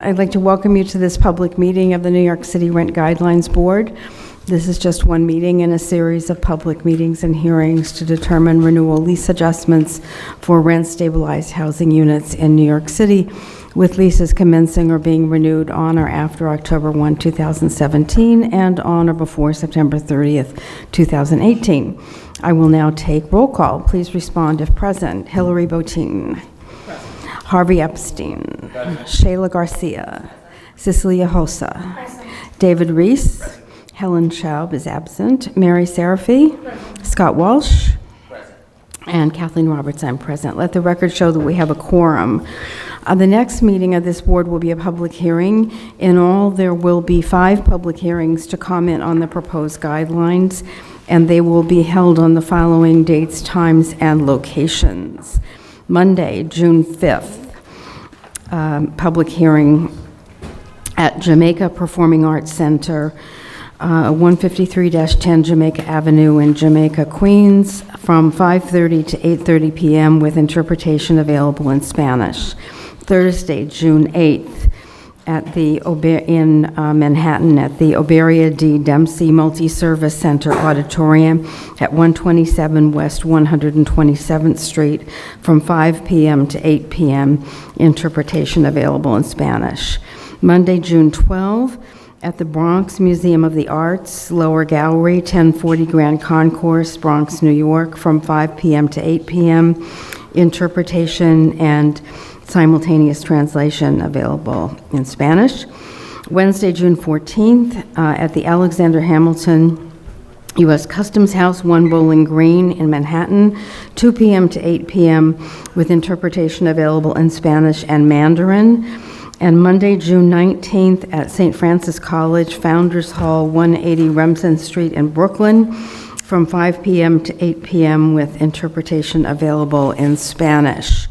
I'd like to welcome you to this public meeting of the New York City Rent Guidelines Board. This is just one meeting in a series of public meetings and hearings to determine renewal lease adjustments for rent-stabilized housing units in New York City, with leases commencing or being renewed on or after October 1, 2017, and on or before September 30th, 2018. I will now take roll call. Please respond if present. Hillary Botín. Harvey Epstein. Shayla Garcia. Cecilia Hossa. David Reese. Helen Schaub is absent. Mary Seraphy. Scott Walsh. And Kathleen Roberts, I'm present. Let the record show that we have a quorum. The next meeting of this board will be a public hearing. In all, there will be 5 public hearings to comment on the proposed guidelines, and they will be held on the following dates, times, and locations. Monday, June 5th, public hearing at Jamaica Performing Arts Center, 153-10 Jamaica Avenue in Jamaica, Queens, from 5:30 to 8:30 p.m. with interpretation available in Spanish. Thursday, June 8th, at the in Manhattan at the Oberia D. Dempsey Multi-Service Center Auditorium at 127 West 127th Street from 5 p.m. to 8 p.m. Interpretation available in Spanish. Monday, June 12th, at the Bronx Museum of the Arts, Lower Gallery, 1040 Grand Concourse, Bronx, New York, from 5 p.m. to 8 p.m. Interpretation and simultaneous translation available in Spanish. Wednesday, June 14th, at the Alexander Hamilton U.S. Customs House, 1 Bowling Green in Manhattan, 2 p.m. to 8 p.m. with interpretation available in Spanish and Mandarin. And Monday, June 19th, at St. Francis College, Founders Hall, 180 Remsen Street in Brooklyn, from 5 p.m. to 8 p.m. with interpretation available in Spanish.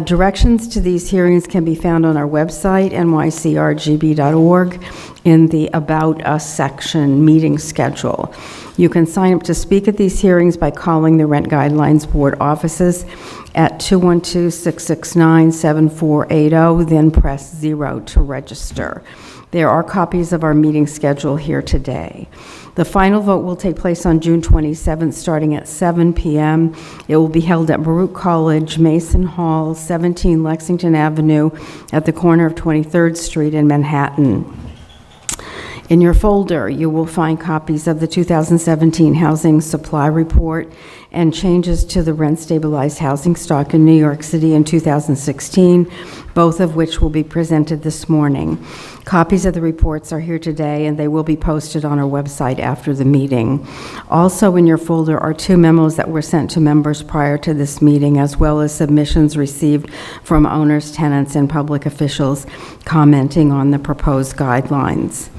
Directions to these hearings can be found on our website, nycrgb.org, in the About Us section, meeting schedule. You can sign up to speak at these hearings by calling the Rent Guidelines Board offices at 212-669-7480, then press 0 to register. There are copies of our meeting schedule here today. The final vote will take place on June 27th, starting at 7 p.m. It will be held at Baruch College, Mason Hall, 17 Lexington Avenue, at the corner of 23rd Street in Manhattan. In your folder, you will find copies of the 2017 Housing Supply Report and changes to the rent-stabilized housing stock in New York City in 2016, both of which will be presented this morning. Copies of the reports are here today, and they will be posted on our website after the meeting. Also in your folder are 2 memos that were sent to members prior to this meeting, as well as submissions received from owners, tenants, and public officials commenting on the proposed guidelines.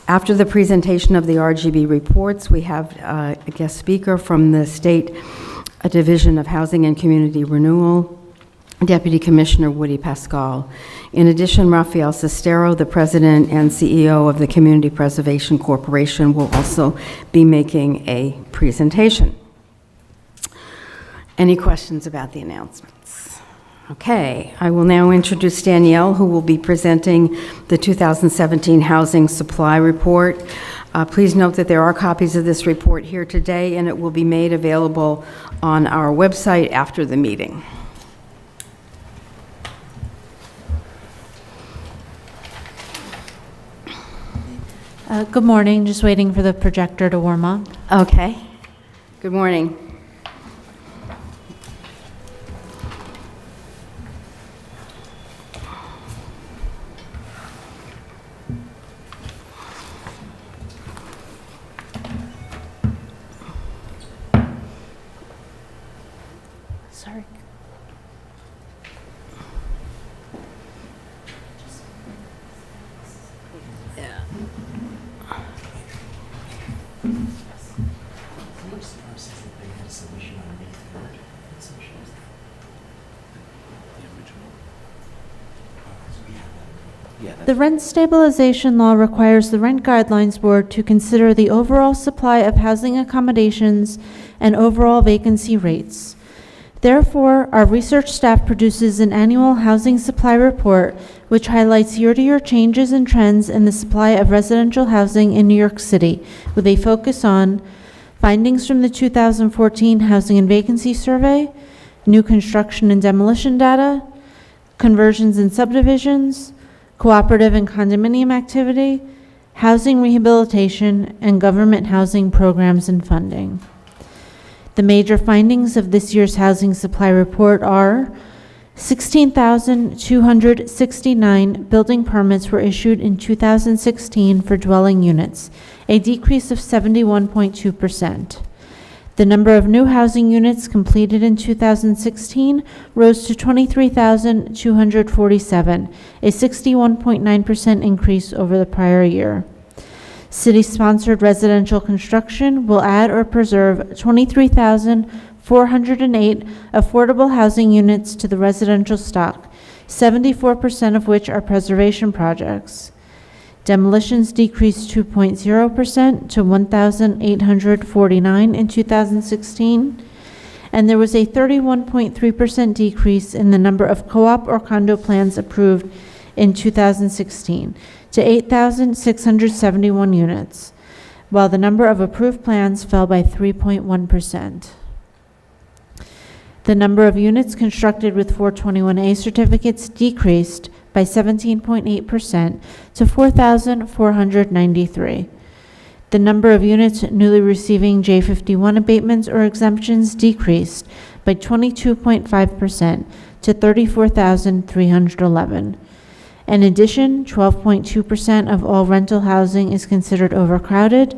After the presentation of the RGB reports, we have a guest speaker from the State Division of Housing and Community Renewal, Deputy Commissioner Woody Pascal. In addition, Rafael Sestero, the President and CEO of the Community Preservation Corporation, will also be making a presentation. Any questions about the announcements? Okay, I will now introduce Danielle, who will be presenting the 2017 Housing Supply Report. Please note that there are copies of this report here today, and it will be made available on our website after the meeting. Good morning, just waiting for the projector to warm up. Okay, good morning. Sorry. The rent stabilization law requires the Rent Guidelines Board to consider the overall supply of housing accommodations and overall vacancy rates. Therefore, our research staff produces an annual housing supply report which highlights year-to-year changes and trends in the supply of residential housing in New York City, with a focus on findings from the 2014 Housing and Vacancy Survey, new construction and demolition data, conversions and subdivisions, cooperative and condominium activity, housing rehabilitation, and government housing programs and funding. The major findings of this year's housing supply report are 16,269 building permits were issued in 2016 for dwelling units, a decrease of 71.2%. The number of new housing units completed in 2016 rose to 23,247, a 61.9% increase over the prior year. City-sponsored residential construction will add or preserve 23,408 affordable housing units to the residential stock, 74% of which are preservation projects. Demolitions decreased 2.0% to 1,849 in 2016, and there was a 31.3% decrease in the number of co-op or condo plans approved in 2016 to 8,671 units, while the number of approved plans fell by 3.1%. The number of units constructed with 421A certificates decreased by 17.8% to 4,493. The number of units newly receiving J51 abatements or exemptions decreased by 22.5% to 34,311. In addition, 12.2% of all rental housing is considered overcrowded,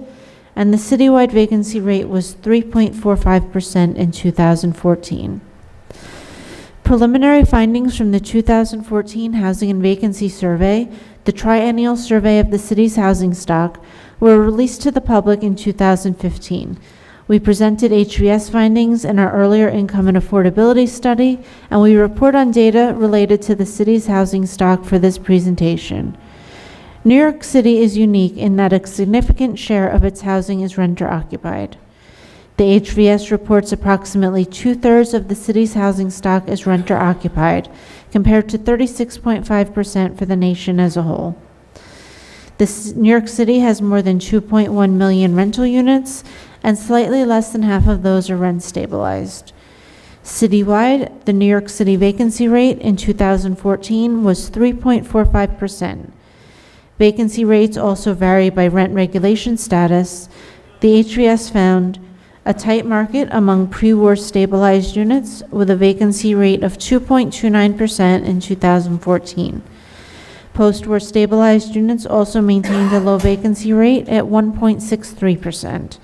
and the citywide vacancy rate was 3.45% in 2014. Preliminary findings from the 2014 Housing and Vacancy Survey, the triennial survey of the city's housing stock, were released to the public in 2015. We presented HVS findings in our earlier income and affordability study, and we report on data related to the city's housing stock for this presentation. New York City is unique in that a significant share of its housing is renter-occupied. The HVS reports approximately 2/3 of the city's housing stock is renter-occupied, compared to 36.5% for the nation as a whole. New York City has more than 2.1 million rental units, and slightly less than half of those are rent stabilized. Citywide, the New York City vacancy rate in 2014 was 3.45%. Vacancy rates also vary by rent regulation status. The HVS found a tight market among pre-war stabilized units with a vacancy rate of 2.29% in 2014. Post-war stabilized units also maintained a low vacancy rate at 1.63%,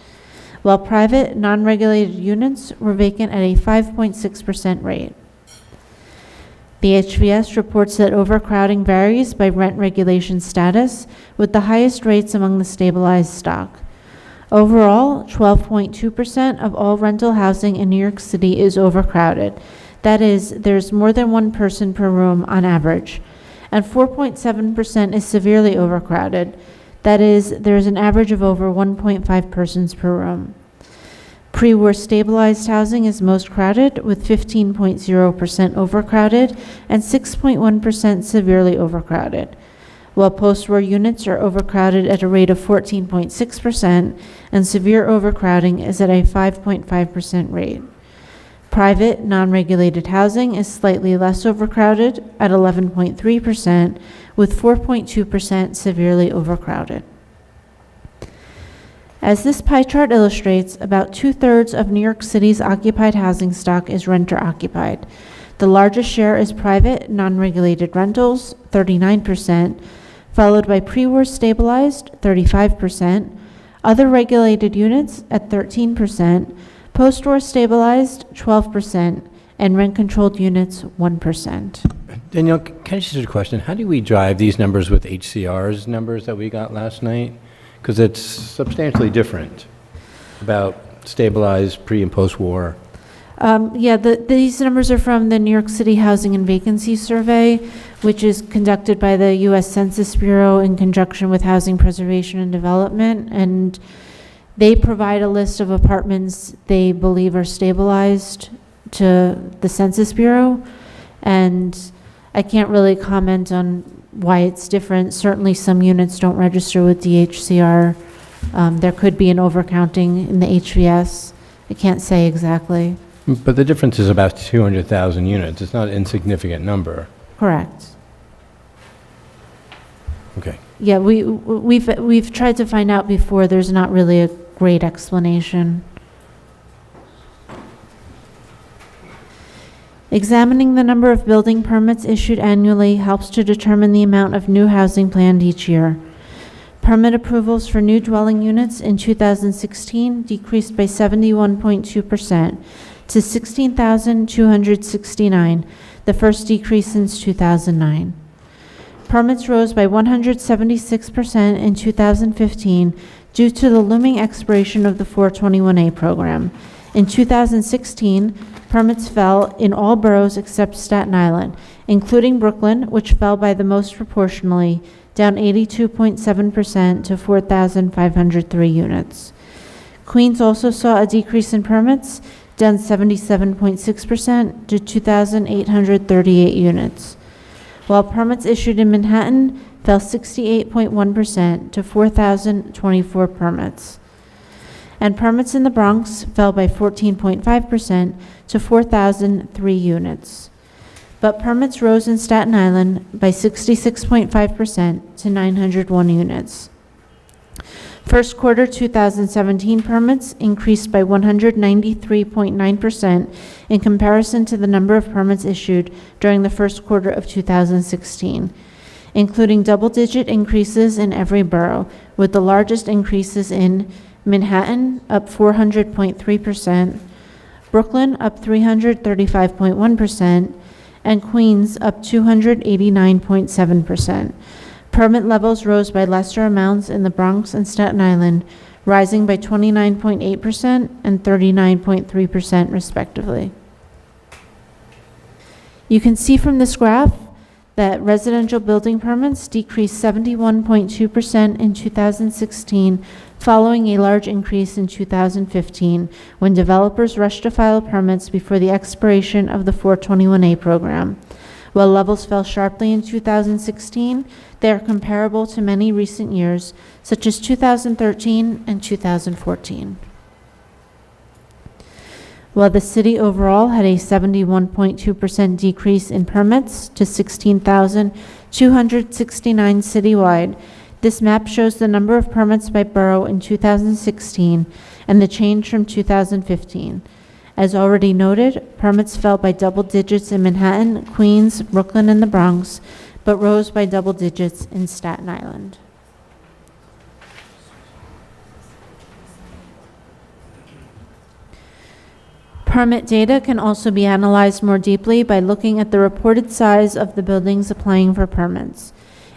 while private, non-regulated units were vacant at a 5.6% rate. The HVS reports that overcrowding varies by rent regulation status, with the highest rates among the stabilized stock. Overall, 12.2% of all rental housing in New York City is overcrowded. That is, there's more than one person per room on average. And 4.7% is severely overcrowded. That is, there's an average of over 1.5 persons per room. Pre-war stabilized housing is most crowded, with 15.0% overcrowded and 6.1% severely overcrowded, while post-war units are overcrowded at a rate of 14.6%, and severe overcrowding is at a 5.5% rate. Private, non-regulated housing is slightly less overcrowded at 11.3%, with 4.2% severely overcrowded. As this pie chart illustrates, about 2/3 of New York City's occupied housing stock is renter-occupied. The largest share is private, non-regulated rentals, 39%, followed by pre-war stabilized, 35%, other regulated units at 13%, post-war stabilized, 12%, and rent-controlled units, 1%. Danielle, can I just ask a question? How do we drive these numbers with HCR's numbers that we got last night? Because it's substantially different about stabilized pre- and post-war. These numbers are from the New York City Housing and Vacancy Survey, which is conducted by the U.S. Census Bureau in conjunction with Housing Preservation and Development, and they provide a list of apartments they believe are stabilized to the Census Bureau, and I can't really comment on why it's different. Certainly, some units don't register with DHCR. There could be an overcounting in the HVS. I can't say exactly. But the difference is about 200,000 units. It's not an insignificant number. Correct. Okay. Yeah, we've tried to find out before. There's not really a great explanation. Examining the number of building permits issued annually helps to determine the amount of new housing planned each year. Permit approvals for new dwelling units in 2016 decreased by 71.2% to 16,269, the first decrease since 2009. Permits rose by 176% in 2015 due to the looming expiration of the 421A program. In 2016, permits fell in all boroughs except Staten Island, including Brooklyn, which fell by the most proportionally, down 82.7% to 4,503 units. Queens also saw a decrease in permits, down 77.6% to 2,838 units, while permits issued in Manhattan fell 68.1% to 4,024 permits. And permits in the Bronx fell by 14.5% to 4,003 units. But permits rose in Staten Island by 66.5% to 901 units. First quarter 2017 permits increased by 193.9% in comparison to the number of permits issued during the first quarter of 2016, including double-digit increases in every borough, with the largest increases in Manhattan up 400.3%, Brooklyn up 335.1%, and Queens up 289.7%. Permit levels rose by lesser amounts in the Bronx and Staten Island, rising by 29.8% and 39.3% respectively. You can see from this graph that residential building permits decreased 71.2% in 2016, following a large increase in 2015, when developers rushed to file permits before the expiration of the 421A program. While levels fell sharply in 2016, they are comparable to many recent years, such as 2013 and 2014. While the city overall had a 71.2% decrease in permits to 16,269 citywide, this map shows the number of permits by borough in 2016 and the change from 2015. As already noted, permits fell by double digits in Manhattan, Queens, Brooklyn, and the Bronx, but rose by double digits in Staten Island. Permit data can also be analyzed more deeply by looking at the reported size of the buildings applying for permits.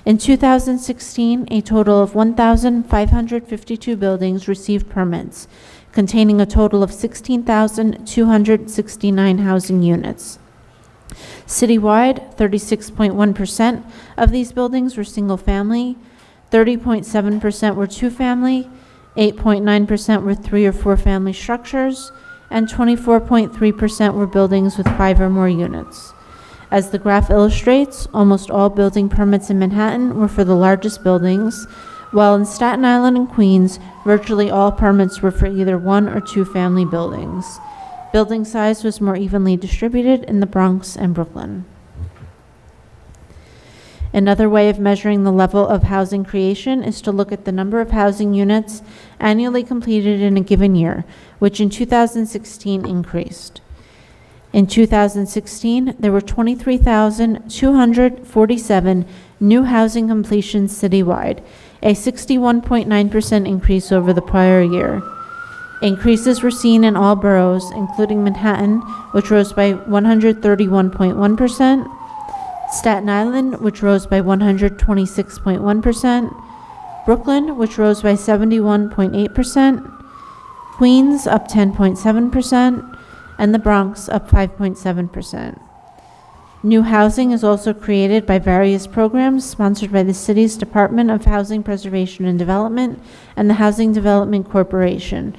In 2016, a total of 1,552 buildings received permits, containing a total of 16,269 housing units. Citywide, 36.1% of these buildings were single-family, 30.7% were two-family, 8.9% were three- or four-family structures, and 24.3% were buildings with 5 or more units. As the graph illustrates, almost all building permits in Manhattan were for the largest buildings, while in Staten Island and Queens, virtually all permits were for either 1 or 2 family buildings. Building size was more evenly distributed in the Bronx and Brooklyn. Another way of measuring the level of housing creation is to look at the number of housing units annually completed in a given year, which in 2016 increased. In 2016, there were 23,247 new housing completions citywide, a 61.9% increase over the prior year. Increases were seen in all boroughs, including Manhattan, which rose by 131.1%, Staten Island, which rose by 126.1%, Brooklyn, which rose by 71.8%, Queens up 10.7%, and the Bronx up 5.7%. New housing is also created by various programs sponsored by the city's Department of Housing Preservation and Development and the Housing Development Corporation,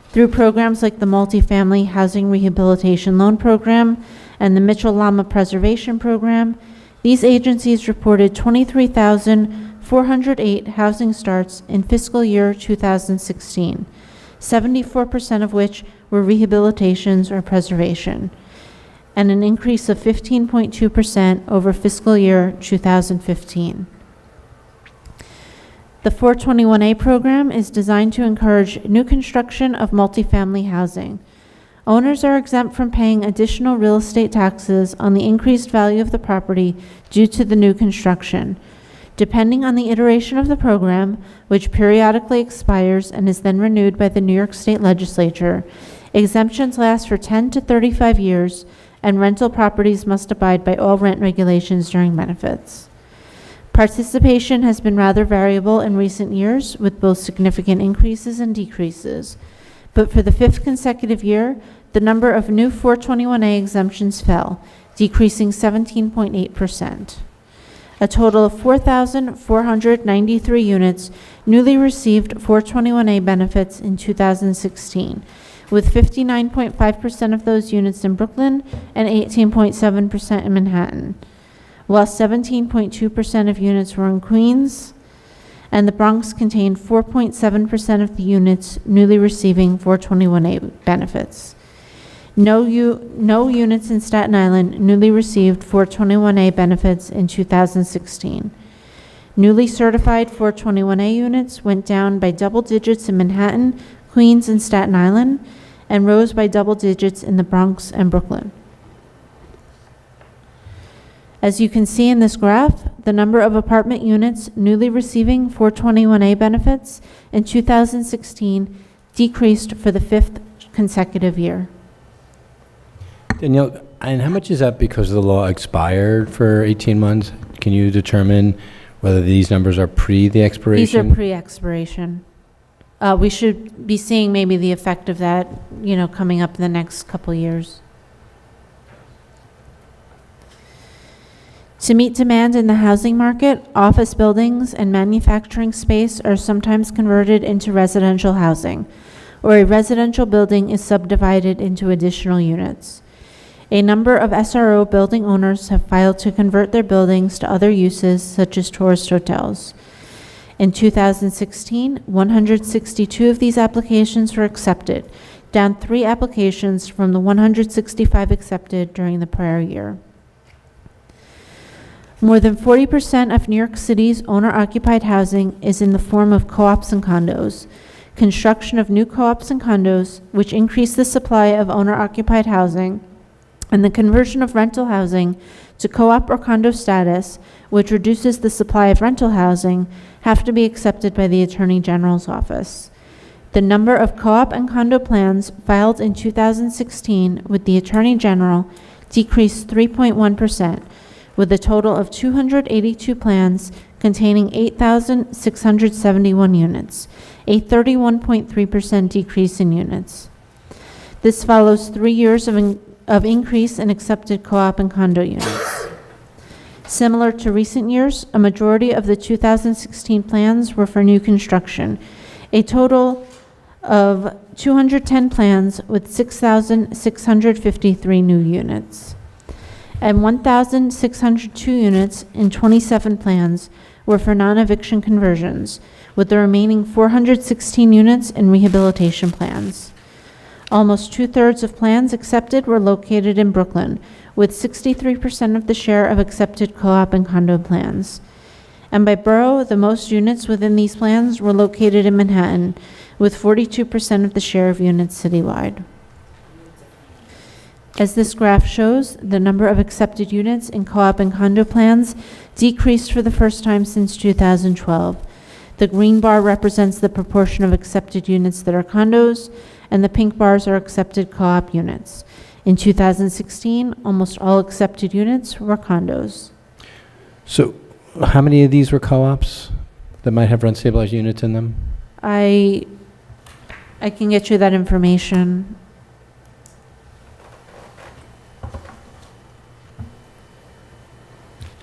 through programs like the Multifamily Housing Rehabilitation Loan Program and the Mitchell-Lama Preservation Program, These agencies reported 23,408 housing starts in fiscal year 2016, 74% of which were rehabilitations or preservation, and an increase of 15.2% over fiscal year 2015. The 421A program is designed to encourage new construction of multifamily housing. Owners are exempt from paying additional real estate taxes on the increased value of the property due to the new construction. Depending on the iteration of the program, which periodically expires and is then renewed by the New York State Legislature, exemptions last for 10 to 35 years, and rental properties must abide by all rent regulations during benefits. Participation has been rather variable in recent years, with both significant increases and decreases. But for the 5th consecutive year, the number of new 421A exemptions fell, decreasing 17.8%. A total of 4,493 units newly received 421A benefits in 2016, with 59.5% of those units in Brooklyn and 18.7% in Manhattan, while 17.2% of units were in Queens, and the Bronx contained 4.7% of the units newly receiving 421A benefits. No units in Staten Island newly received 421A benefits in 2016. Newly certified 421A units went down by double digits in Manhattan, Queens, and Staten Island, and rose by double digits in the Bronx and Brooklyn. As you can see in this graph, the number of apartment units newly receiving 421A benefits in 2016 decreased for the 5th consecutive year. Danielle, and how much is that because the law expired for 18 months? Can you determine whether these numbers are pre the expiration? These are pre-expiration. We should be seeing maybe the effect of that, coming up in the next couple years. To meet demand in the housing market, office buildings and manufacturing space are sometimes converted into residential housing, or a residential building is subdivided into additional units. A number of SRO building owners have filed to convert their buildings to other uses, such as tourist hotels. In 2016, 162 of these applications were accepted, down 3 applications from the 165 accepted during the prior year. More than 40% of New York City's owner-occupied housing is in the form of co-ops and condos. Construction of new co-ops and condos, which increase the supply of owner-occupied housing, and the conversion of rental housing to co-op or condo status, which reduces the supply of rental housing, have to be accepted by the Attorney General's office. The number of co-op and condo plans filed in 2016 with the Attorney General decreased 3.1%, with a total of 282 plans containing 8,671 units, a 31.3% decrease in units. This follows 3 years of increase in accepted co-op and condo units. Similar to recent years, a majority of the 2016 plans were for new construction, a total of 210 plans with 6,653 new units. And 1,602 units in 27 plans were for non-eviction conversions, with the remaining 416 units in rehabilitation plans. Almost 2/3 of plans accepted were located in Brooklyn, with 63% of the share of accepted co-op and condo plans. And by borough, the most units within these plans were located in Manhattan, with 42% of the share of units citywide. As this graph shows, the number of accepted units in co-op and condo plans decreased for the first time since 2012. The green bar represents the proportion of accepted units that are condos, and the pink bars are accepted co-op units. In 2016, almost all accepted units were condos. So how many of these were co-ops that might have rent-stabilized units in them? I can get you that information.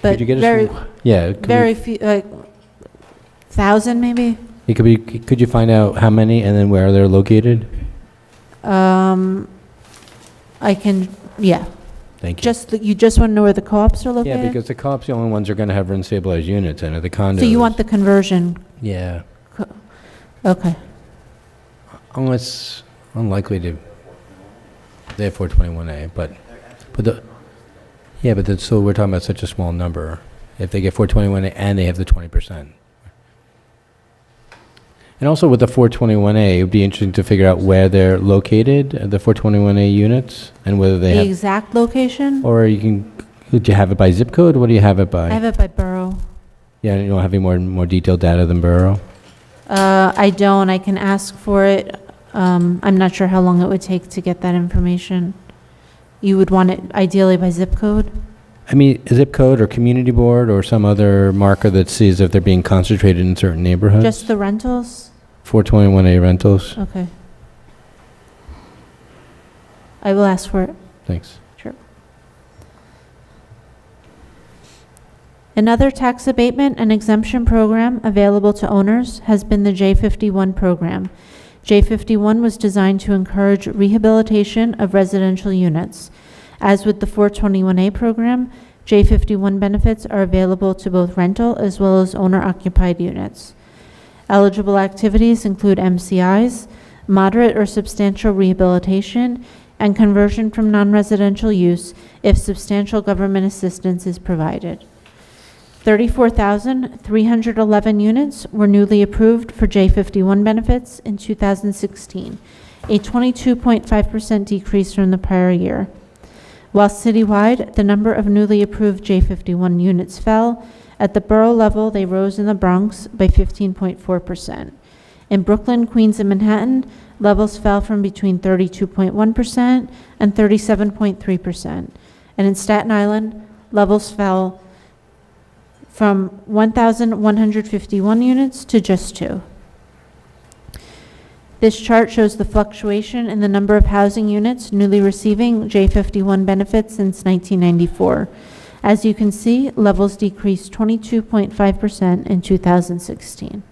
But Could you get us very, yeah, very few, like 1,000 maybe. it could be. Could you find out how many and then where they're located? I can, yeah. Thank you. You just want to know where the co-ops are located? Yeah, because the co-ops, the only ones are going to have rent-stabilized units in it, the condos. So you want the conversion? Yeah, Okay. unless, unlikely to, they have 421A, but so we're talking about such a small number. If they get 421A and they have the 20%. And also with the 421A, it would be interesting to figure out where they're located, the 421A units, and whether they The have, exact location? or you can, do you have it by zip code? What do you have it by? I have it by borough. Yeah, you don't have any more detailed data than borough? I don't. I can ask for it. I'm not sure how long it would take to get that information. You would want it ideally by zip code? I mean, a zip code or community board or some other marker that sees if they're being concentrated in certain neighborhoods? Just the rentals? 421A rentals? Okay. I will ask for it. Thanks. Sure. Another tax abatement and exemption program available to owners has been the J51 program. J51 was designed to encourage rehabilitation of residential units. As with the 421A program, J51 benefits are available to both rental as well as owner-occupied units. Eligible activities include MCIs, moderate or substantial rehabilitation, and conversion from non-residential use if substantial government assistance is provided. 34,311 units were newly approved for J51 benefits in 2016, a 22.5% decrease from the prior year. While citywide, the number of newly approved J51 units fell, at the borough level, they rose in the Bronx by 15.4%. In Brooklyn, Queens, and Manhattan, levels fell from between 32.1% and 37.3%. And in Staten Island, levels fell from 1,151 units to just 2. This chart shows the fluctuation in the number of housing units newly receiving J51 benefits since 1994. As you can see, levels decreased 22.5% in 2016.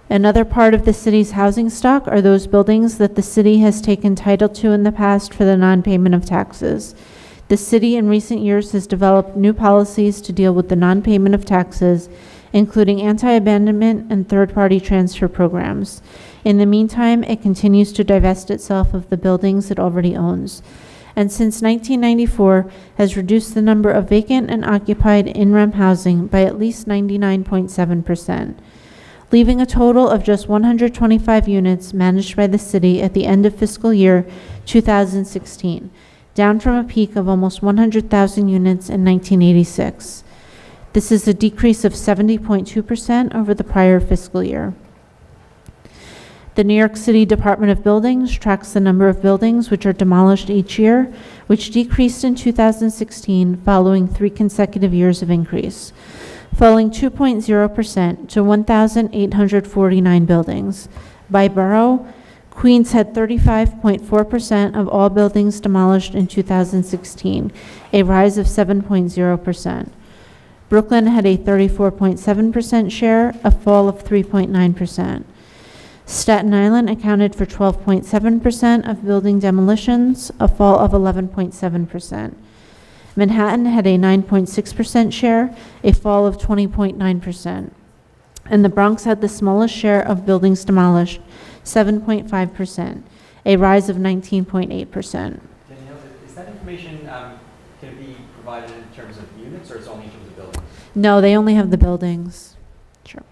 Another part of the city's housing stock are those buildings that the city has taken title to in the past for the non-payment of taxes. The city in recent years has developed new policies to deal with the non-payment of taxes, including anti-abandonment and third-party transfer programs. In the meantime, it continues to divest itself of the buildings it already owns, and since 1994 has reduced the number of vacant and occupied in-rem housing by at least 99.7%, leaving a total of just 125 units managed by the city at the end of fiscal year 2016, down from a peak of almost 100,000 units in 1986. This is a decrease of 70.2% over the prior fiscal year. The New York City Department of Buildings tracks the number of buildings which are demolished each year, which decreased in 2016 following 3 consecutive years of increase, falling 2.0% to 1,849 buildings. By borough, Queens had 35.4% of all buildings demolished in 2016, a rise of 7.0%. Brooklyn had a 34.7% share, a fall of 3.9%. Staten Island accounted for 12.7% of building demolitions, a fall of 11.7%. Manhattan had a 9.6% share, a fall of 20.9%. And the Bronx had the smallest share of buildings demolished, 7.5%, a rise of 19.8%. Danielle, is that information, can it be provided in terms of units or it's only in terms of buildings? No, they only have the buildings. Sure.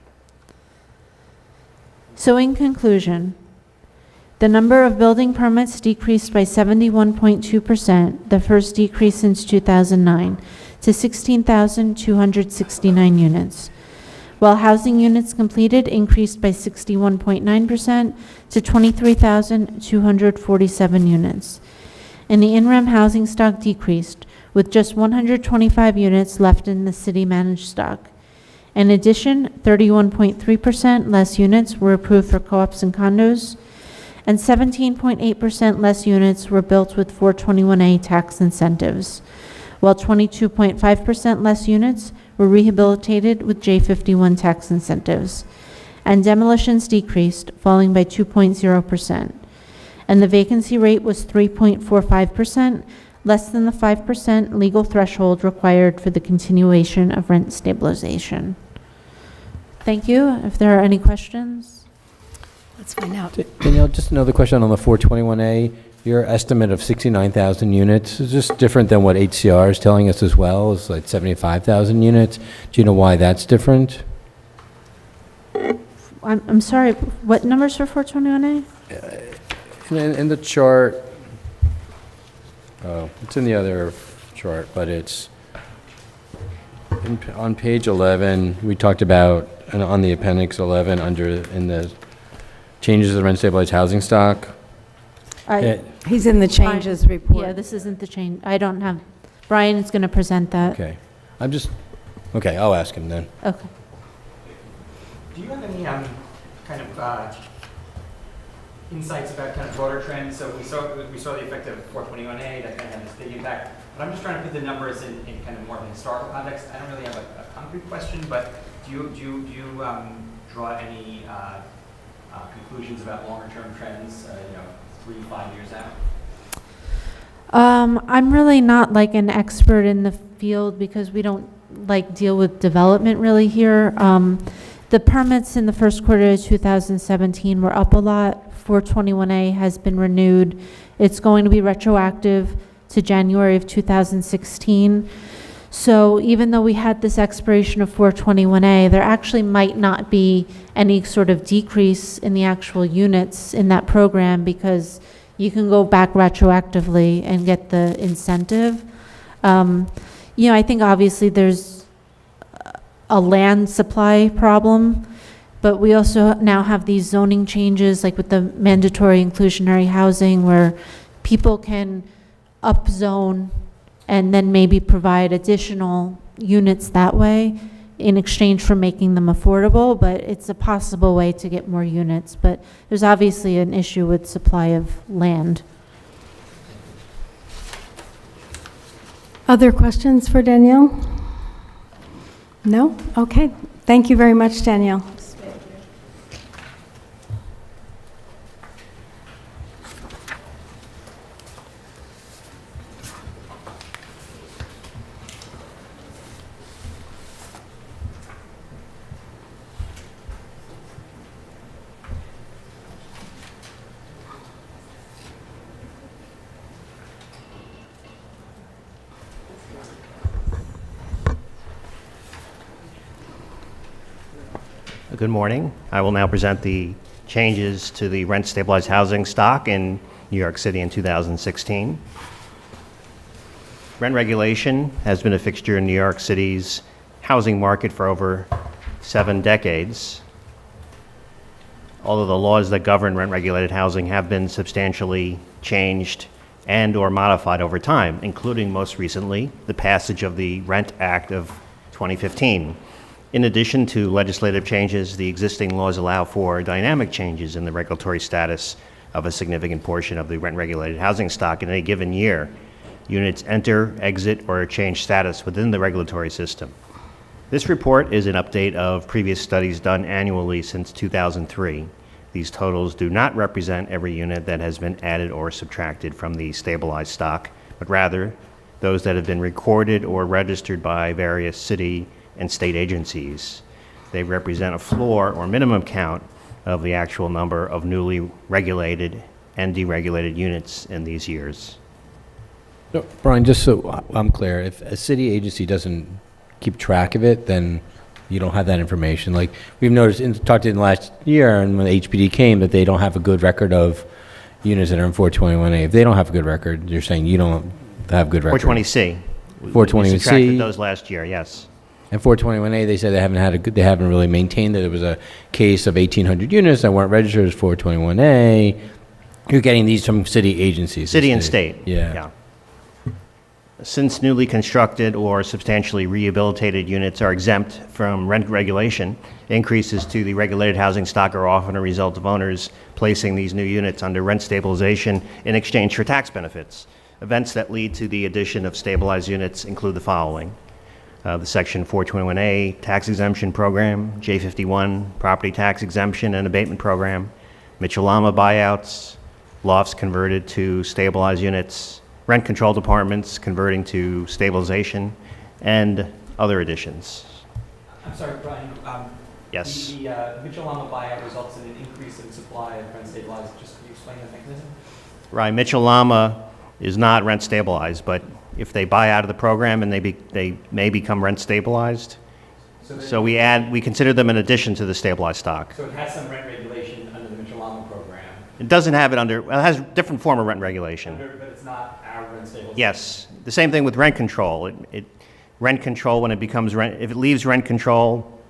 So in conclusion, the number of building permits decreased by 71.2%, the first decrease since 2009, to 16,269 units, while housing units completed increased by 61.9% to 23,247 units. And the in-rem housing stock decreased, with just 125 units left in the city-managed stock. In addition, 31.3% less units were approved for co-ops and condos, and 17.8% less units were built with 421A tax incentives, while 22.5% less units were rehabilitated with J51 tax incentives. And demolitions decreased, falling by 2.0%. and the vacancy rate was 3.45%, less than the 5% legal threshold required for the continuation of rent stabilization. Thank you. If there are any questions? Let's find out. Danielle, just another question on the 421A. Your estimate of 69,000 units is just different than what HCR is telling us as well. It's like 75,000 units. Do you know why that's different? I'm sorry, what numbers for 421A? In the chart, oh, it's in the other chart, but it's on page 11. We talked about, and on the appendix 11, in the changes to the rent stabilized housing stock. He's in the changes report. Yeah, this isn't the change. I don't have, Brian is going to present that. Okay, okay, I'll ask him then. Okay. Do you have any kind of insights about kind of broader trends? So we saw the effect of 421A that kind of had this big impact. But I'm just trying to put the numbers in kind of more of a historical context. I don't really have a concrete question, but do you draw any conclusions about longer term trends? 3-5 years out. I'm really not like an expert in the field because we don't like deal with development really here. The permits in the first quarter of 2017 were up a lot. 421A has been renewed. It's going to be retroactive to January of 2016. So even though we had this expiration of 421A, there actually might not be any sort of decrease in the actual units in that program because you can go back retroactively and get the incentive. I think obviously there's a land supply problem, but we also now have these zoning changes like with the mandatory inclusionary housing where people can upzone and then maybe provide additional units that way in exchange for making them affordable, but it's a possible way to get more units. But there's obviously an issue with supply of land. Other questions for Danielle? No? Okay. Thank you very much, Danielle. Good morning. I will now present the changes to the rent stabilized housing stock in New York City in 2016. Rent regulation has been a fixture in New York City's housing market for over 7 decades. Although the laws that govern rent regulated housing have been substantially changed and or modified over time, including most recently the passage of the Rent Act of 2015. In addition to legislative changes, the existing laws allow for dynamic changes in the regulatory status of a significant portion of the rent-regulated housing stock in any given year. Units enter, exit, or change status within the regulatory system. This report is an update of previous studies done annually since 2003. These totals do not represent every unit that has been added or subtracted from the stabilized stock, but rather those that have been recorded or registered by various city and state agencies. They represent a floor or minimum count of the actual number of newly regulated and deregulated units in these years. So, Brian, just so I'm clear, if a city agency doesn't keep track of it, then you don't have that information. Like we've noticed, talked in the last year, and when the HPD came, that they don't have a good record of units that are in 421A. If they don't have a good record, you're saying you don't have good record. 420C. 421C. We subtracted those last year, yes. And 421A, they said they haven't really maintained that. There was a case of 1,800 units that weren't registered as 421A. You're getting these from city agencies. City and state. Yeah. Since newly constructed or substantially rehabilitated units are exempt from rent regulation, increases to the regulated housing stock are often a result of owners placing these new units under rent stabilization in exchange for tax benefits. Events that lead to the addition of stabilized units include the following. The Section 421A tax exemption program, J51 property tax exemption and abatement program, Mitchell-Lama buyouts, lofts converted to stabilized units, rent-controlled apartments converting to stabilization, and other additions. I'm sorry, Brian. Yes. The Mitchell-Lama buyout results in an increase in supply of rent stabilized. Just could you explain the mechanism? Right, Mitchell-Lama is not rent stabilized, but if they buy out of the program and they may become rent stabilized, so we consider them an addition to the stabilized stock. So it has some rent regulation under the Mitchell-Lama program. It doesn't have it under, well, it has a different form of rent regulation. But it's not our rent stabilized. Yes, the same thing with rent control. Rent control, when it becomes rent, if it leaves rent control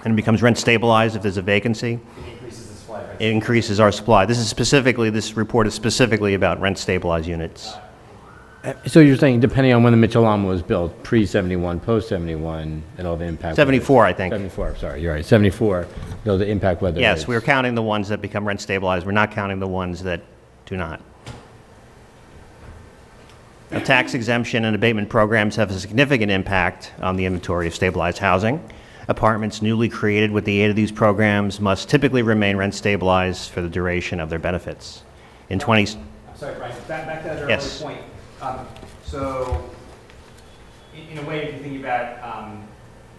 and it becomes rent stabilized, if there's a vacancy, It increases the supply. Right? it increases our supply. This report is specifically about rent stabilized units. So you're saying depending on when the Mitchell-Lama was built, pre-71, post-71, it'll have impact? 74, I think. 74, sorry, you're right, 74, it'll impact whether Yes, it's- we're counting the ones that become rent stabilized. We're not counting the ones that do not. Now, tax exemption and abatement programs have a significant impact on the inventory of stabilized housing. Apartments newly created with the aid of these programs must typically remain rent stabilized for the duration of their benefits. In 20, I'm sorry, Brian. Back to that earlier Yes. point. So, in a way, if you think about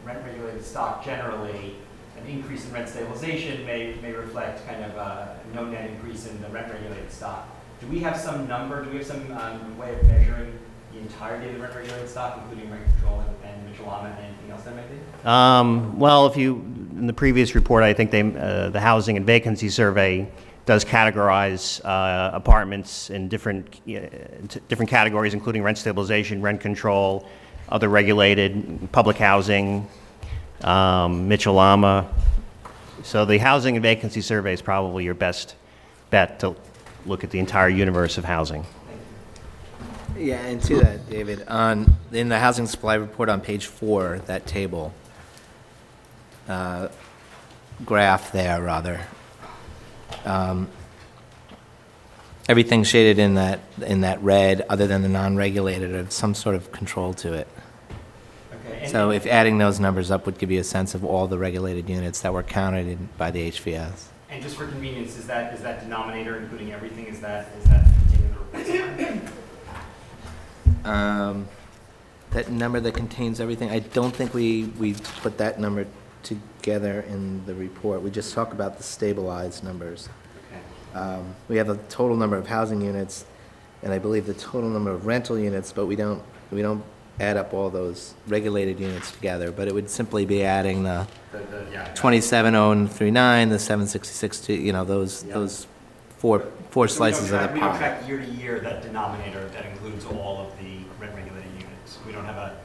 rent-regulated stock generally, an increase in rent stabilization may reflect kind of no net increase in the rent-regulated stock. Do we have some number? Do we have some way of measuring the entirety of the rent-regulated stock, including rent control and Mitchell-Lama and anything else that might be? well, in the previous report, I think the Housing and Vacancy Survey does categorize apartments in different categories, including rent stabilization, rent control, other regulated, public housing, Mitchell-Lama. So the Housing and Vacancy Survey is probably your best bet to look at the entire universe of housing. Yeah, and to that, David, in the housing supply report on page 4, that table, graph there, rather, everything shaded in that red, other than the non-regulated, of some sort of control to it. Okay. So if adding those numbers up would give you a sense of all the regulated units that were counted by the HVS. And just for convenience, is that denominator including everything? Is that contained in the report somewhere? That number that contains everything, I don't think we put that number together in the report. We just talk about the stabilized numbers. Okay. We have a total number of housing units, and I believe the total number of rental units, but we don't add up all those regulated units together, but it would simply be adding the 27039, the 766, those four slices of the We don't pie. track year to year that denominator that includes all of the rent-regulated units. We don't have a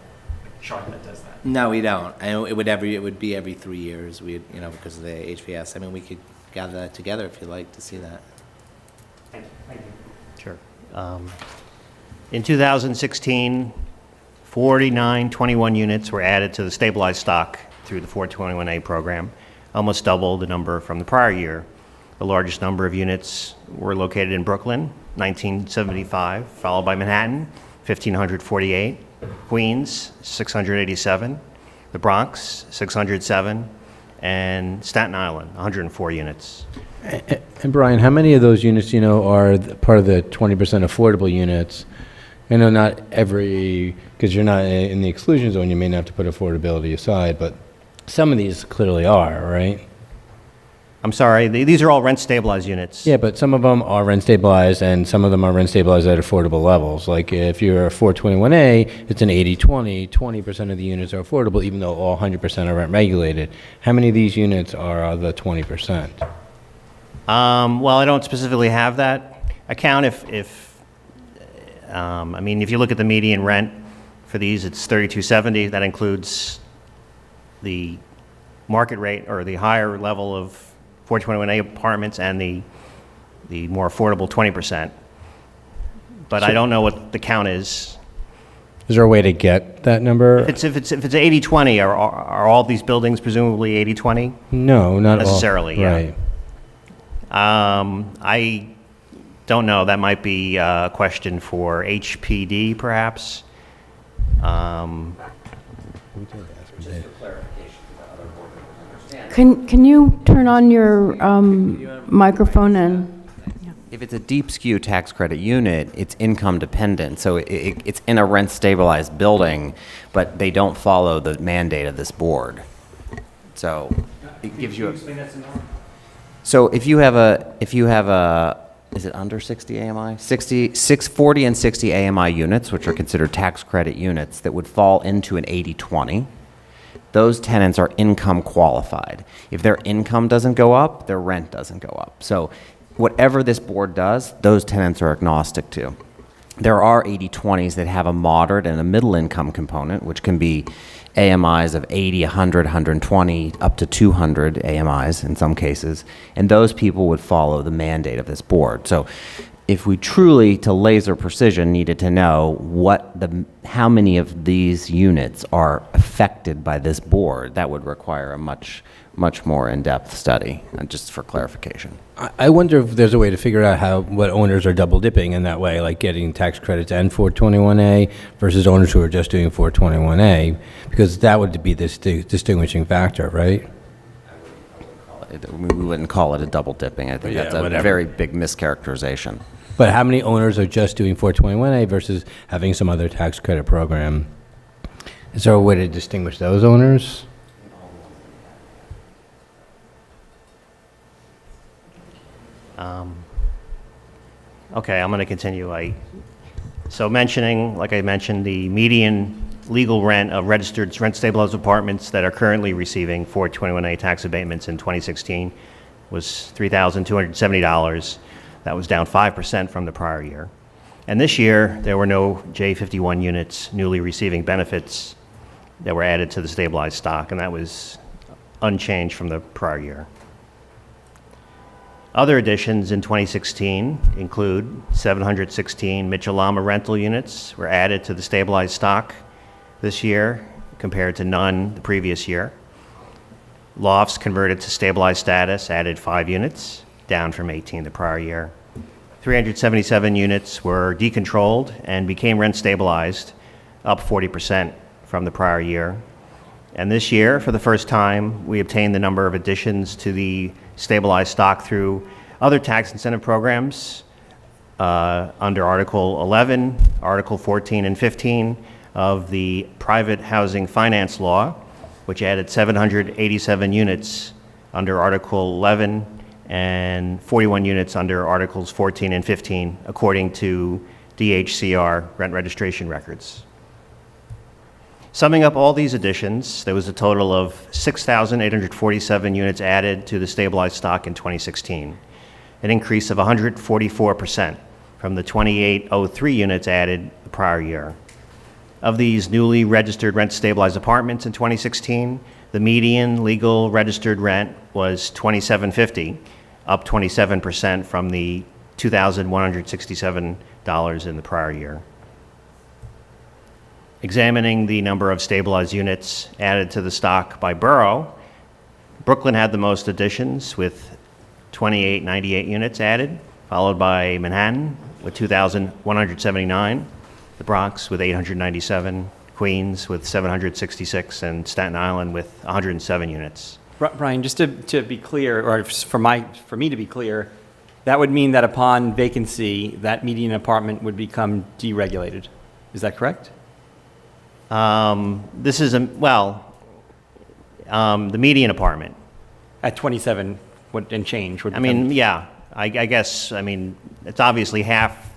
chart that does that. No, we don't. I know it would be every 3 years, because of the HVS. I mean, we could gather that together if you'd like to see that. Thank you. Sure. In 2016, 4921 units were added to the stabilized stock through the 421A program, almost double the number from the prior year. The largest number of units were located in Brooklyn, 1975, followed by Manhattan, 1,548, Queens, 687, the Bronx, 607, and Staten Island, 104 units. And Brian, how many of those units, are part of the 20% affordable units? I know not every, because you're not in the exclusion zone, you may not have to put affordability aside, but some of these clearly are, right? I'm sorry, these are all rent-stabilized units. Yeah, but some of them are rent stabilized and some of them are rent stabilized at affordable levels. Like if you're a 421A, it's an 80-20, 20% of the units are affordable even though all 100% are rent regulated. How many of these units are the 20%? Well, I don't specifically have that account. If you look at the median rent for these, it's $3,270. That includes the market rate or the higher level of 421A apartments and the more affordable 20%. But I don't know what the count is. Is there a way to get that number? If it's 80-20, are all these buildings presumably 80-20? No, not all. Necessarily, yeah. Right. I don't know. That might be a question for HPD, perhaps. Can you turn on your microphone and, If it's a deep skew tax credit unit, it's income dependent, so it's in a rent stabilized building, but they don't follow the mandate of this board. So it gives you a. Explain that some more? So if you have a, is it under 60 AMI? 40 and 60 AMI units, which are considered tax credit units, that would fall into an 80-20. Those tenants are income qualified. If their income doesn't go up, their rent doesn't go up. So whatever this board does, those tenants are agnostic to. There are 80-20s that have a moderate and a middle income component, which can be AMIs of 80, 100, 120, up to 200 AMIs in some cases, and those people would follow the mandate of this board. So if we truly, to laser precision, needed to know how many of these units are affected by this board, that would require a much more in-depth study, just for clarification. I wonder if there's a way to figure out what owners are double dipping in that way, like getting tax credits and 421A versus owners who are just doing 421A, because that would be this distinguishing factor, right? We wouldn't call it a double dipping. I think that's a very big mischaracterization. But how many owners are just doing 421A versus having some other tax credit program? Is there a way to distinguish those owners? Okay, I'm going to continue. Like I mentioned, the median legal rent of registered rent-stabilized apartments that are currently receiving 421A tax abatements in 2016 was $3,270. That was down 5% from the prior year. And this year, there were no J51 units newly receiving benefits that were added to the stabilized stock, and that was unchanged from the prior year. Other additions in 2016 include 716 Mitchell-Lama rental units were added to the stabilized stock this year compared to none the previous year. Lofts converted to stabilized status added 5 units, down from 18 the prior year. 377 units were decontrolled and became rent stabilized, up 40% from the prior year. And this year, for the first time, we obtained the number of additions to the stabilized stock through other tax incentive programs under Article 11, Article 14, and 15 of the Private Housing Finance Law, which added 787 units under Article 11 and 41 units under Articles 14 and 15, according to DHCR rent registration records. Summing up all these additions, there was a total of 6,847 units added to the stabilized stock in 2016, an increase of 144% from the 2,803 units added the prior year. Of these newly registered rent-stabilized apartments in 2016, the median legal registered rent was $2,750, up 27% from the $2,167 in the prior year. Examining the number of stabilized units added to the stock by borough, Brooklyn had the most additions with 2,898 units added, followed by Manhattan with 2,179, the Bronx with 897, Queens with 766, and Staten Island with 107 units. Brian, just to be clear, or for me to be clear, that would mean that upon vacancy, that median apartment would become deregulated. Is that correct? This is, the median apartment. At 27 and change would I become... mean, yeah, I guess, it's obviously half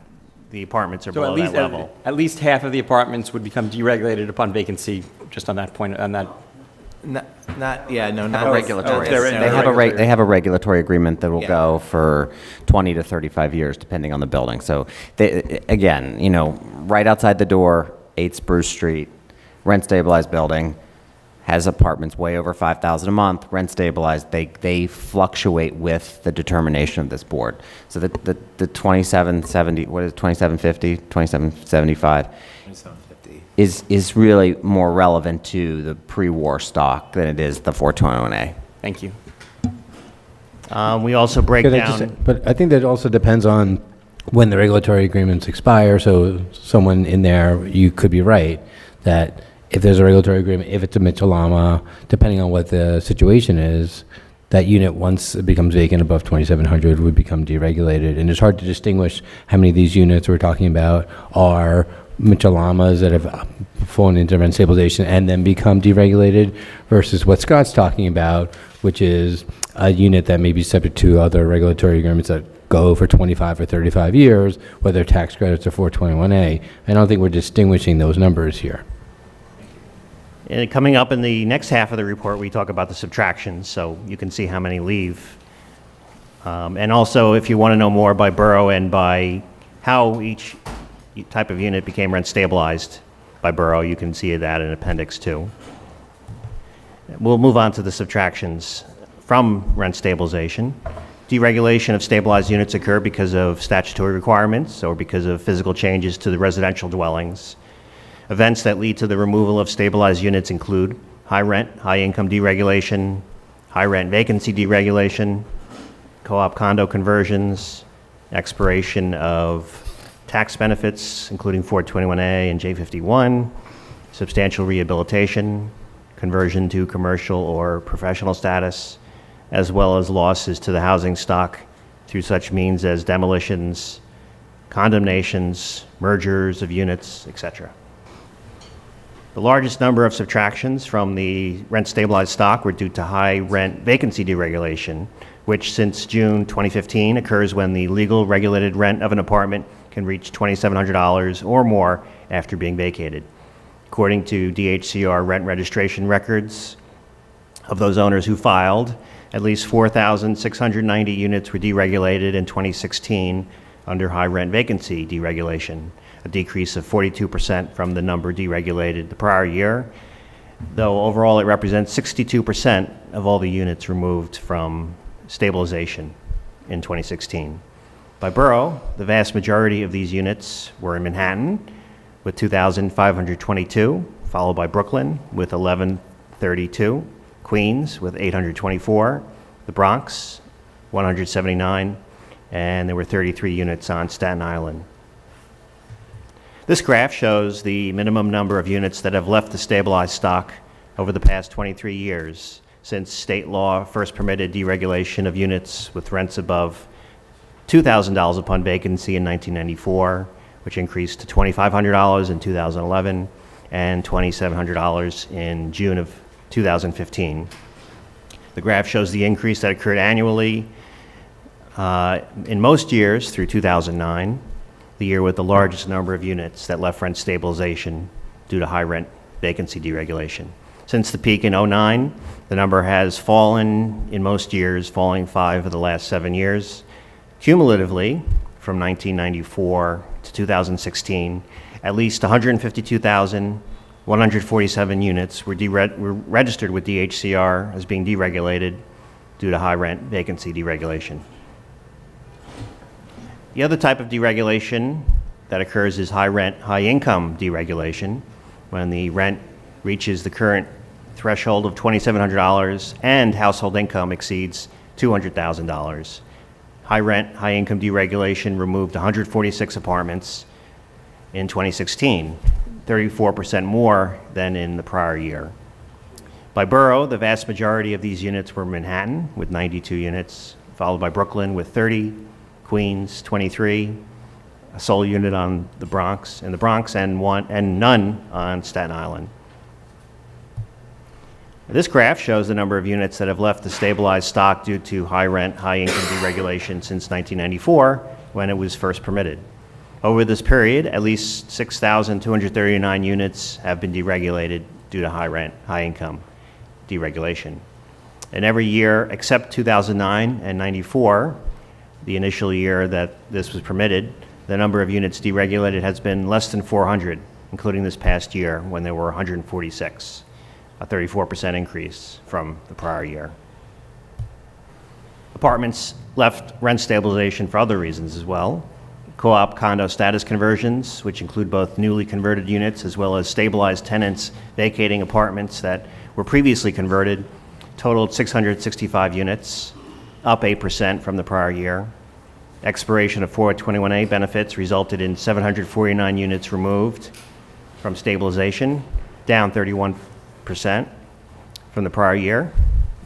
the apartments are So below that level. at least half of the apartments would become deregulated upon vacancy, just on that point, on that... Not Regulatory. they're in- They have a regulatory agreement that will Yeah. go for 20 to 35 years, depending on the building. So, again, right outside the door, 8 Spruce Street, rent-stabilized building, has apartments way over $5,000 a month, rent-stabilized. They fluctuate with the determination of this board. So the 2770, what is it, 2750, 2775? 2750. Is really more relevant to the pre-war stock than it is the 421A. Thank you. We also break Could I just down. say- But I think that also depends on when the regulatory agreements expire, so someone in there, you could be right, that if there's a regulatory agreement, if it's a Mitchell-Lama, depending on what the situation is, that unit, once it becomes vacant above 2,700, would become deregulated. And it's hard to distinguish how many of these units we're talking about are Michelamas that have fallen into rent stabilization and then become deregulated versus what Scott's talking about, which is a unit that may be subject to other regulatory agreements that go for 25 or 35 years, whether tax credits or 421A. I don't think we're distinguishing those numbers here. And coming up in the next half of the report, we talk about the subtractions, so you can see how many leave. And also, if you want to know more by borough and by how each type of unit became rent stabilized by borough, you can see that in Appendix 2. We'll move on to the subtractions from rent stabilization. Deregulation of stabilized units occur because of statutory requirements or because of physical changes to the residential dwellings. Events that lead to the removal of stabilized units include high rent, high income deregulation, high rent vacancy deregulation, co-op condo conversions, expiration of tax benefits, including 421A and J51, substantial rehabilitation, conversion to commercial or professional status, as well as losses to the housing stock through such means as demolitions, condemnations, mergers of units, etc. The largest number of subtractions from the rent-stabilized stock were due to high rent vacancy deregulation, which since June 2015 occurs when the legal regulated rent of an apartment can reach $2,700 or more after being vacated. According to DHCR rent registration records of those owners who filed, at least 4,690 units were deregulated in 2016 under high rent vacancy deregulation, a decrease of 42% from the number deregulated the prior year, though overall it represents 62% of all the units removed from stabilization in 2016. By borough, the vast majority of these units were in Manhattan with 2,522, followed by Brooklyn with 1,132, Queens with 824, the Bronx 179, and there were 33 units on Staten Island. This graph shows the minimum number of units that have left the stabilized stock over the past 23 years since state law first permitted deregulation of units with rents above $2,000 upon vacancy in 1994, which increased to $2,500 in 2011 and $2,700 in June of 2015. The graph shows the increase that occurred annually in most years through 2009, the year with the largest number of units that left rent stabilization due to high rent vacancy deregulation. Since the peak in 2009, the number has fallen in most years, falling 5 of the last 7 years. Cumulatively, from 1994 to 2016, at least 152,147 units were registered with DHCR as being deregulated due to high rent vacancy deregulation. The other type of deregulation that occurs is high rent, high income deregulation, when the rent reaches the current threshold of $2,700 and household income exceeds $200,000. High rent, high income deregulation removed 146 apartments in 2016, 34% more than in the prior year. By borough, the vast majority of these units were Manhattan with 92 units, followed by Brooklyn with 30, Queens 23, a sole unit on the Bronx, and none on Staten Island. This graph shows the number of units that have left the stabilized stock due to high rent, high income deregulation since 1994, when it was first permitted. Over this period, at least 6,239 units have been deregulated due to high rent, high income deregulation. And every year except 2009 and 94, the initial year that this was permitted, the number of units deregulated has been less than 400, including this past year when there were 146. A 34% increase from the prior year. Apartments left rent stabilization for other reasons as well. Co-op condo status conversions, which include both newly converted units as well as stabilized tenants vacating apartments that were previously converted, totaled 665 units, up 8% from the prior year. Expiration of 421A benefits resulted in 749 units removed from stabilization, down 31% from the prior year.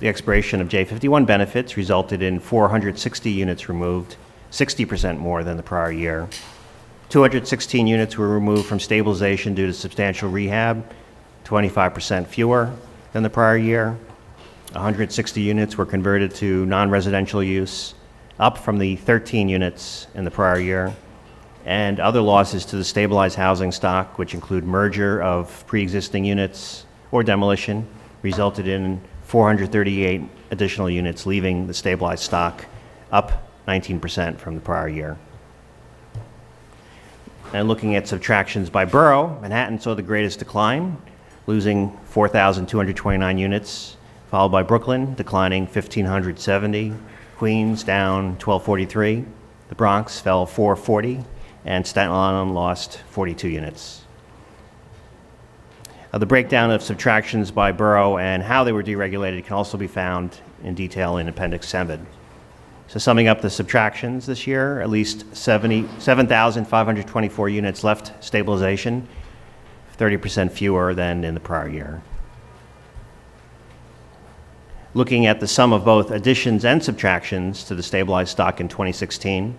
The expiration of J51 benefits resulted in 460 units removed, 60% more than the prior year. 216 units were removed from stabilization due to substantial rehab, 25% fewer than the prior year. 160 units were converted to non-residential use, up from the 13 units in the prior year. And other losses to the stabilized housing stock, which include merger of pre-existing units or demolition, resulted in 438 additional units leaving the stabilized stock, up 19% from the prior year. And looking at subtractions by borough, Manhattan saw the greatest decline, losing 4,229 units, followed by Brooklyn, declining 1,570, Queens down 1,243, the Bronx fell 440, and Staten Island lost 42 units. The breakdown of subtractions by borough and how they were deregulated can also be found in detail in Appendix 7. So summing up the subtractions this year, at least 7,524 units left stabilization, 30% fewer than in the prior year. Looking at the sum of both additions and subtractions to the stabilized stock in 2016,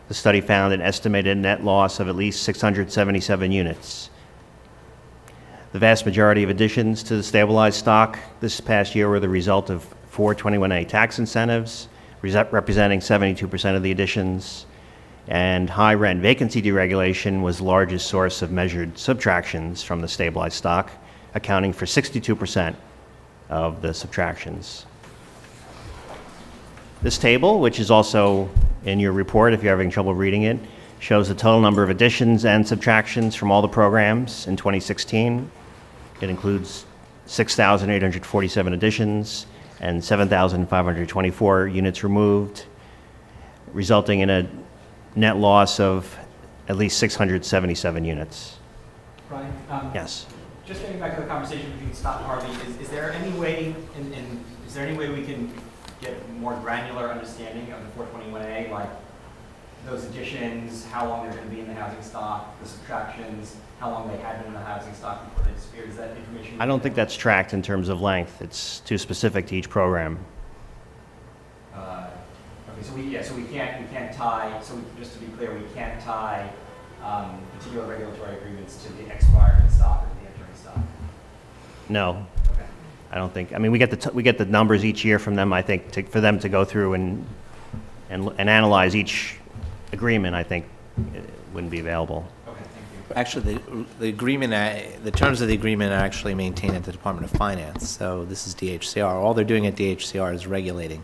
the study found an estimated net loss of at least 677 units. The vast majority of additions to the stabilized stock this past year were the result of 421A tax incentives, representing 72% of the additions, and high rent vacancy deregulation was the largest source of measured subtractions from the stabilized stock, accounting for 62% of the subtractions. This table, which is also in your report if you're having trouble reading it, shows the total number of additions and subtractions from all the programs in 2016. It includes 6,847 additions and 7,524 units removed, resulting in a net loss of at least 677 units. Brian? Yes. Just getting back to the conversation between Scott and Harvey, is there any way, is there any way we can get more granular understanding of the 421A, like those additions, how long they're going to be in the housing stock, the subtractions, how long they had been in the housing stock before they disappeared? Is that information? I don't think that's tracked in terms of length. It's too specific to each program. Okay, so we can't tie. So just to be clear, we can't tie particular regulatory agreements to the expiring stock or the entering stock. No, Okay. I don't think. I mean, we get the numbers each year from them. I think for them to go through and analyze each agreement, I think it wouldn't be available. Okay, thank you. Actually, the agreement, the terms of the agreement are actually maintained at the Department of Finance. So this is DHCR. All they're doing at DHCR is regulating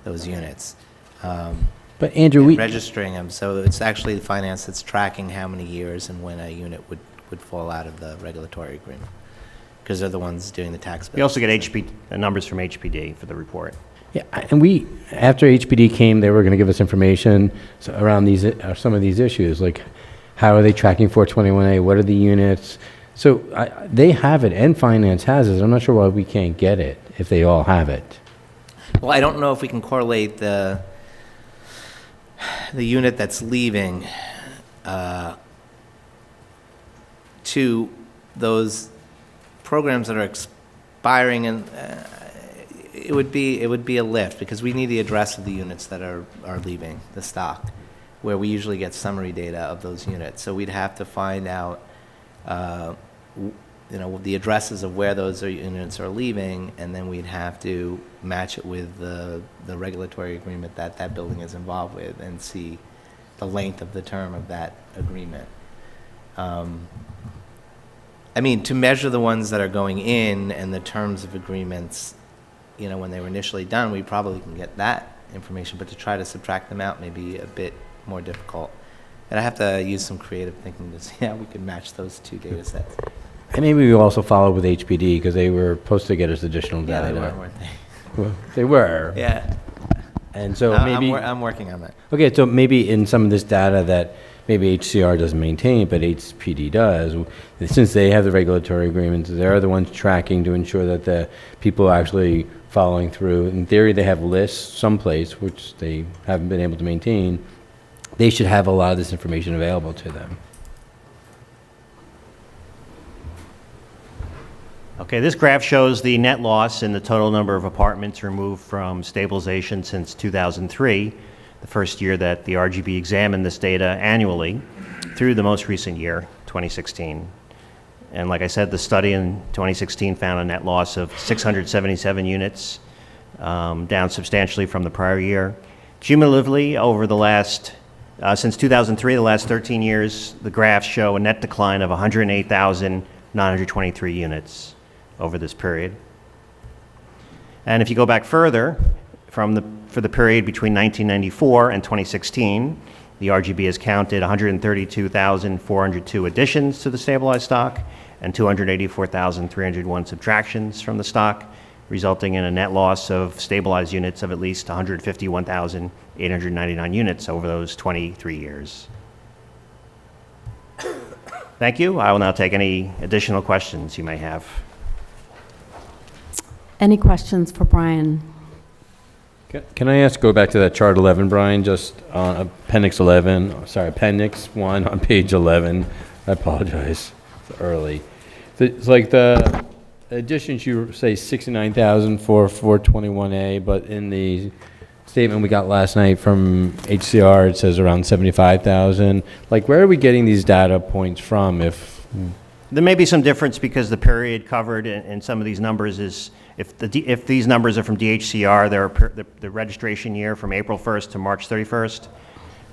those units. But Andrew, And registering them. So it's actually the finance that's tracking how many years and when a unit would fall out of the regulatory agreement, because they're the ones doing the tax bills. We also get numbers from HPD for the report. yeah, and after HPD came, they were going to give us information around some of these issues, like how are they tracking 421A, what are the units? So they have it, and finance has it. I'm not sure why we can't get it if they all have it. Well, I don't know if we can correlate the unit that's leaving to those programs that are expiring, and it would be a lift, because we need the address of the units that are leaving the stock, where we usually get summary data of those units. So we'd have to find out the addresses of where those units are leaving, and then we'd have to match it with the regulatory agreement that building is involved with, and see the length of the term of that agreement. I mean, to measure the ones that are going in and the terms of agreements, when they were initially done, we probably can get that information, but to try to subtract them out may be a bit more difficult. And I have to use some creative thinking to see how we can match those two data sets. And maybe we also follow with HPD, because they were supposed to get us additional Yeah, data. they were, weren't they? Well, they were. Yeah. And so maybe... I'm working on that. Okay, so maybe in some of this data that maybe HCR doesn't maintain, but HPD does, since they have the regulatory agreements, they're the ones tracking to ensure that the people are actually following through. In theory, they have lists someplace, which they haven't been able to maintain. They should have a lot of this information available to them. Okay, this graph shows the net loss in the total number of apartments removed from stabilization since 2003, the first year that the RGB examined this data annually, through the most recent year, 2016. And like I said, the study in 2016 found a net loss of 677 units, down substantially from the prior year. Cumulatively, over the last, since 2003, the last 13 years, the graphs show a net decline of 108,923 units over this period. And if you go back further, for the period between 1994 and 2016, the RGB has counted 132,402 additions to the stabilized stock and 284,301 subtractions from the stock, resulting in a net loss of stabilized units of at least 151,899 units over those 23 years. Thank you. I will now take any additional questions you may have. Any questions for Brian? Can I go back to that chart 11, Brian, just on Appendix 1 on page 11? I apologize, it's early. It's like the additions, you say 69,000 for 421A, but in the statement we got last night from HCR, it says around 75,000. Like, where are we getting these data points from if... There may be some difference because the period covered in some of these numbers is, if these numbers are from DHCR, they're the registration year from April 1st to March 31st.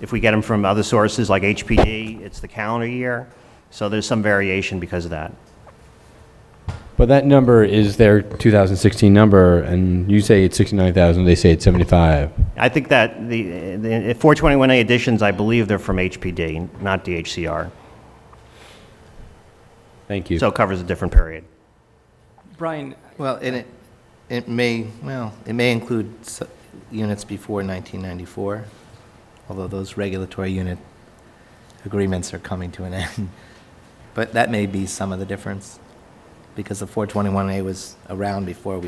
If we get them from other sources like HPD, it's the calendar year. So there's some variation because of that. But that number is their 2016 number, and you say it's 69,000, they say it's 75. I think that the 421A additions, I believe they're from HPD, not DHCR. Thank you. So it covers a different period. Brian, Well, and it may include units before 1994, although those regulatory unit agreements are coming to an end. But that may be some of the difference, because the 421A was around before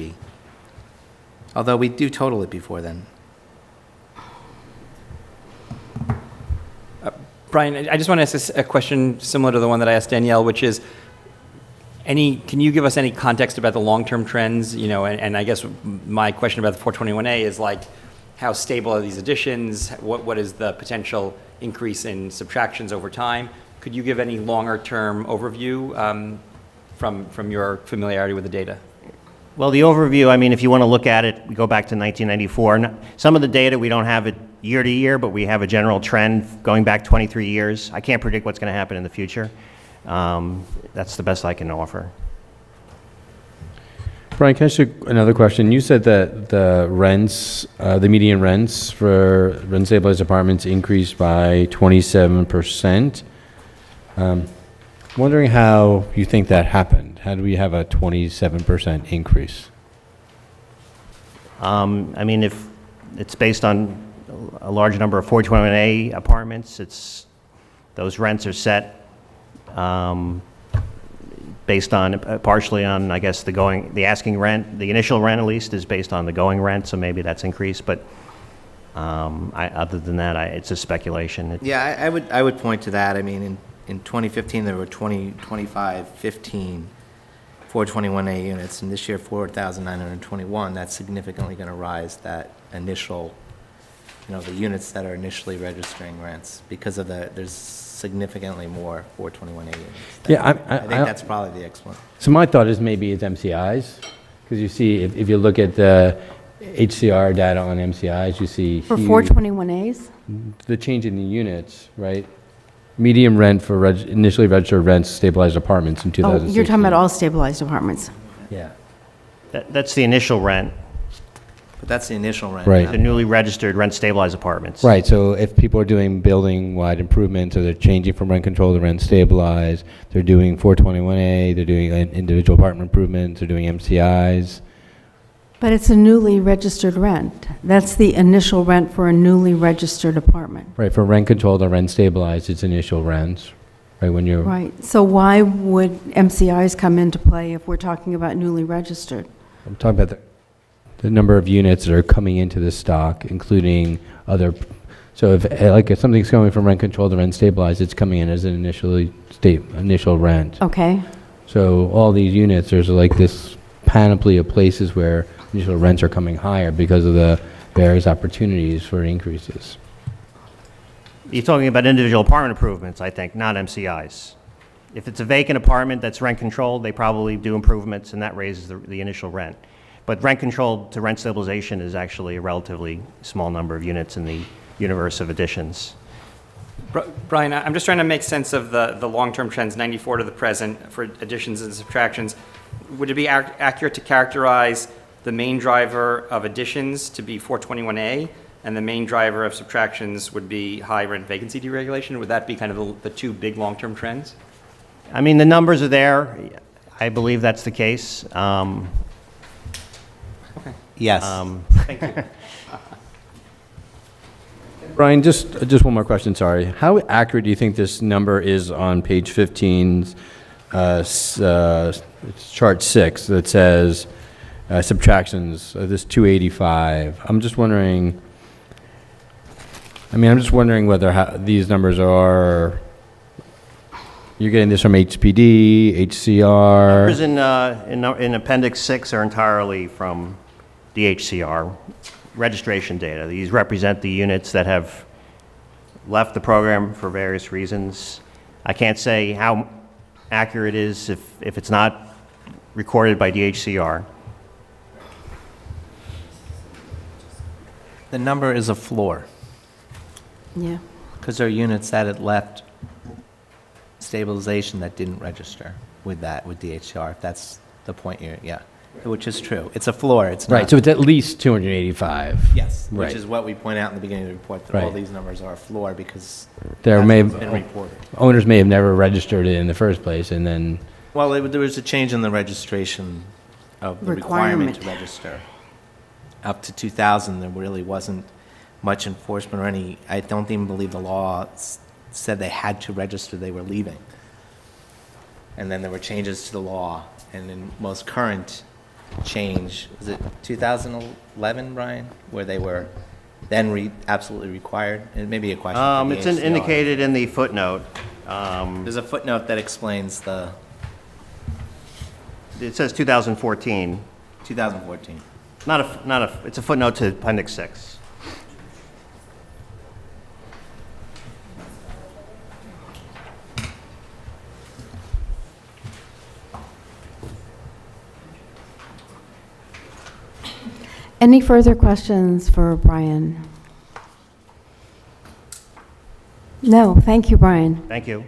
although we do total it before then. Brian, I just want to ask a question similar to the one that I asked Danielle, which is, can you give us any context about the long-term trends? You know, and I guess my question about the 421A is like, how stable are these additions? What is the potential increase in subtractions over time? Could you give any longer-term overview from your familiarity with the data? Well, the overview, I mean, if you want to look at it, we go back to 1994. Some of the data, we don't have it year to year, but we have a general trend going back 23 years. I can't predict what's going to happen in the future. That's the best I can offer. Brian, can I ask you another question? You said that the rents, the median rents for rent-stabilized apartments increased by 27%. Wondering how you think that happened. How do we have a 27% increase? I mean, if it's based on a large number of 421A apartments, those rents are set based on, partially on, I guess, the asking rent. The initial rent, at least, is based on the going rent, so maybe that's increased. But other than that, it's a speculation. Yeah, I would point to that. I mean, in 2015, there were 15 421A units, and this year 4,921. That's significantly going to rise that initial, the units that are initially registering rents, because of there's significantly more 421A units. Yeah, I think that's probably the explanation. So my thought is maybe it's MCIs, because you see, if you look at the HCR data on MCIs, you see For huge- 421As? the change in the units, right? Medium rent for initially registered rents, stabilized apartments in Oh, 2016. you're talking about all stabilized apartments. Yeah. That's the initial rent, But that's the initial rent. Right. not- the newly registered rent-stabilized apartments. Right, so if people are doing building-wide improvements, or they're changing from rent control to rent stabilized, they're doing 421A, they're doing individual apartment improvements, they're doing MCIs. But it's a newly registered rent. That's the initial rent for a newly registered apartment. Right, for rent control to rent stabilized, it's initial rents, right, when you're... Right. So why would MCIs come into play if we're talking about newly registered? I'm talking about the number of units that are coming into the stock, including other... So if something's going from rent control to rent stabilized, it's coming in as an initial rent. Okay. So all these units, there's like this panoply of places where initial rents are coming higher because of the various opportunities for increases. You're talking about individual apartment improvements, I think, not MCIs. If it's a vacant apartment that's rent controlled, they probably do improvements and that raises the initial rent. But rent controlled to rent stabilization is actually a relatively small number of units in the universe of additions. Brian, I'm just trying to make sense of the long-term trends, 94 to the present, for additions and subtractions. Would it be accurate to characterize the main driver of additions to be 421A, and the main driver of subtractions would be high rent vacancy deregulation? Would that be kind of the two big long-term trends? I mean, the numbers are there. I believe that's the case. Yes. Thank you. Brian, just one more question, sorry. How accurate do you think this number is on page 15's chart 6 that says subtractions, this 285? I'm just wondering whether these numbers are, you're getting this from HPD, HCR? Numbers in Appendix 6 are entirely from the HCR registration data. These represent the units that have left the program for various reasons. I can't say how accurate it is if it's not recorded by DHCR. The number is a floor, Yeah. because there are units that had left stabilization that didn't register with DHR, if that's the point yeah, which is true. It's a floor, it's not. Right, so it's at least 285. Yes, Right. which is what we point out in the beginning of the report, that all Right. these numbers are a floor because There that's may what's been reported. Owners may have never registered it in the first place, and then, Well, there was a change in the registration of the requirement to register. Up to 2000, there really wasn't much enforcement or any, I don't even believe the law said they had to register, they were leaving. And then there were changes to the law, and in most current change, was it 2011, Brian, where they were then absolutely required? It may be a question for the It's HCR. indicated in the footnote. There's a footnote that explains the It says 2014. 2014. It's a footnote to Appendix 6. Any further questions for Brian? No, thank you, Brian. Thank you.